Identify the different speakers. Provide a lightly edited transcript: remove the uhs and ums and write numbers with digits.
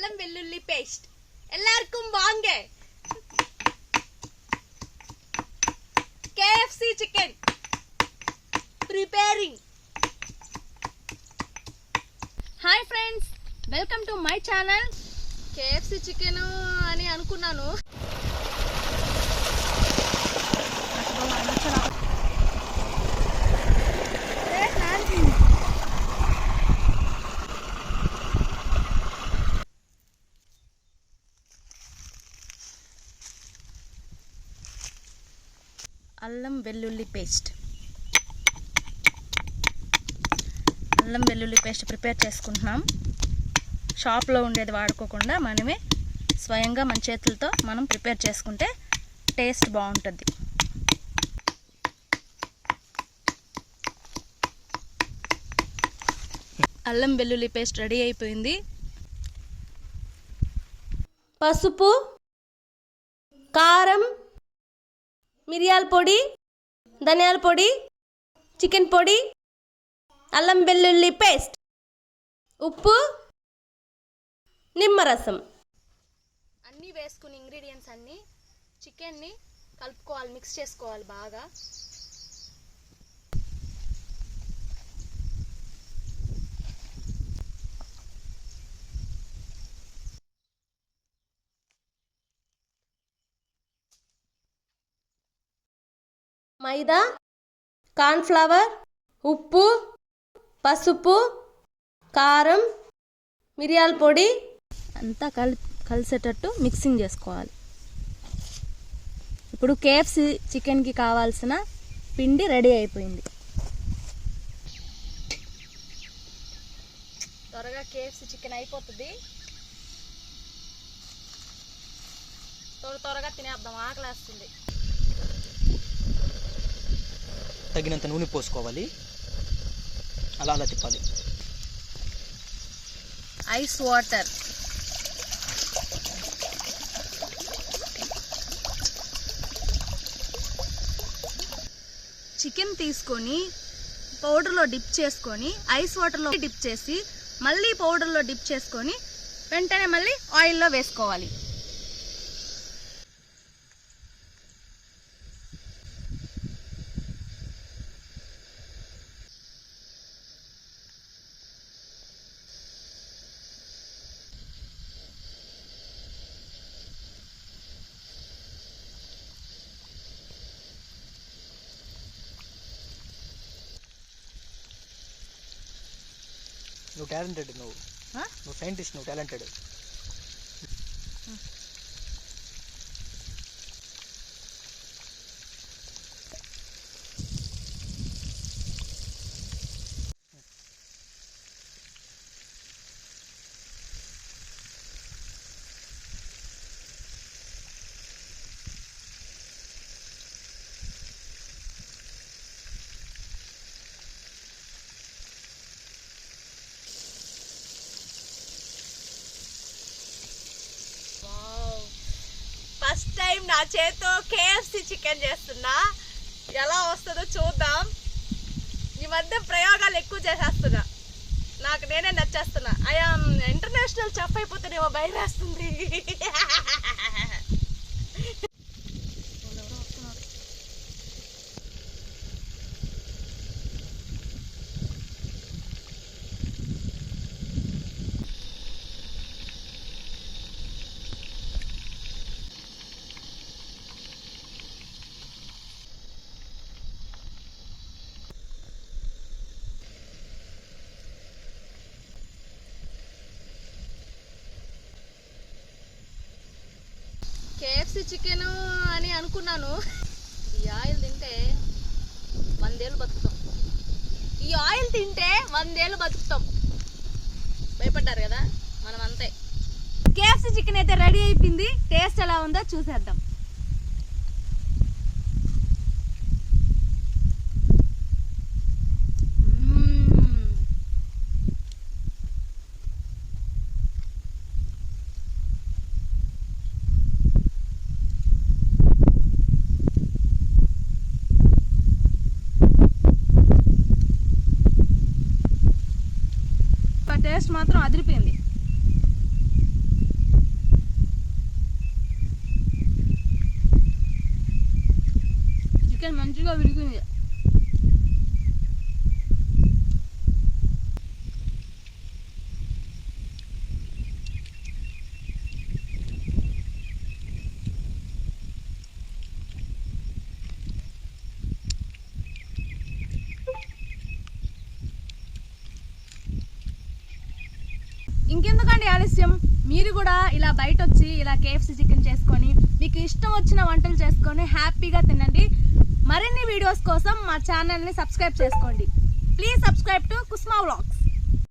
Speaker 1: అల్లం వెల్లుల్లి పేస్ట్. எல்லாருக்கும் வாங்க. KFC chicken preparing. Hi friends, welcome to my channel. KFC chicken అని అనుకున్నాను. అల్లం వెల్లుల్లి పేస్ట్ ప్రిపేర్ చేసుకుంటున్నాం. షాప్లో ఉండేది వాడుకోకుండా మనమే స్వయంగా మన చేతులతో మనం ప్రిపేర్ చేసుకుంటే టేస్ట్ బాగుంటుంది. అల్లం వెల్లుల్లి పేస్ట్ రెడీ అయిపోయింది. పసుపు, కారం, మిరియాల పొడి, ధనియాల పొడి, చికెన్ పొడి, అల్లం వెల్లుల్లి పేస్ట్, ఉప్పు, నిమ్మరసం అన్నీ వేసుకుని ఇంగ్రీడియంట్స్ అన్నీ చికెన్ని కలుపుకోవాలి, మిక్స్ చేసుకోవాలి బాగా. మైదా, కార్న్ఫ్లవర్, ఉప్పు, పసుపు, కారం, మిరియాల పొడి అంతా కలిసేటట్టు మిక్సింగ్ చేసుకోవాలి. ఇప్పుడు KFC చికెన్కి కావాల్సిన పిండి రెడీ అయిపోయింది. త్వరగా KFC చికెన్ అయిపోతుంది. త్వరగా తినేద్దాం, ఆకలేస్తుంది.
Speaker 2: తగినంత నూనె పోసుకోవాలి, అలా అలా తిప్పాలి.
Speaker 1: ఐస్ వాటర్, చికెన్ తీసుకొని పౌడర్లో డిప్ చేసుకొని ఐస్ వాటర్లో డిప్ చేసి మళ్ళీ పౌడర్లో డిప్ చేసుకొని వెంటనే మళ్ళీ ఆయిల్లో వేసుకోవాలి.
Speaker 2: నువ్వు టాలెంటెడ్, నువ్వు సైంటిస్ట్, నువ్వు టాలెంటెడ్.
Speaker 1: ఫస్ట్ టైం నా చేతితో KFC చికెన్ చేస్తున్నా, ఎలా వస్తుందో చూద్దాం. ఈ మధ్య ప్రయోగాలు ఎక్కువ చేసేస్తున్నా, నాకు నేనే నచ్చేస్తున్నా. ఐఆమ్ ఇంటర్నేషనల్ చెఫ్ అయిపోతేనేమో భయం వేస్తుంది. KFC చికెన్ అని అనుకున్నాను. ఈ ఆయిల్ తింటే 100 ఏళ్ళు బతుకుతాం. భయపడ్డారు కదా, మనం అంతే. KFC చికెన్ అయితే రెడీ అయిపోయింది. టేస్ట్ ఎలా ఉందో చూసేద్దాం. టేస్ట్ మాత్రం అదిరిపోయింది. చికెన్ మంచిగా విరిగింది. ఇంకెందుకండి ఆలస్యం, మీరు కూడా ఇలా బయట వచ్చి ఇలా KFC చికెన్ చేసుకొని మీకు ఇష్టం వచ్చిన వంటలు చేసుకొని హ్యాపీగా తినండి. మరిన్ని వీడియోస్ కోసం మా ఛానల్ని సబ్స్క్రైబ్ చేసుకోండి. Please subscribe to Kusma vlogs.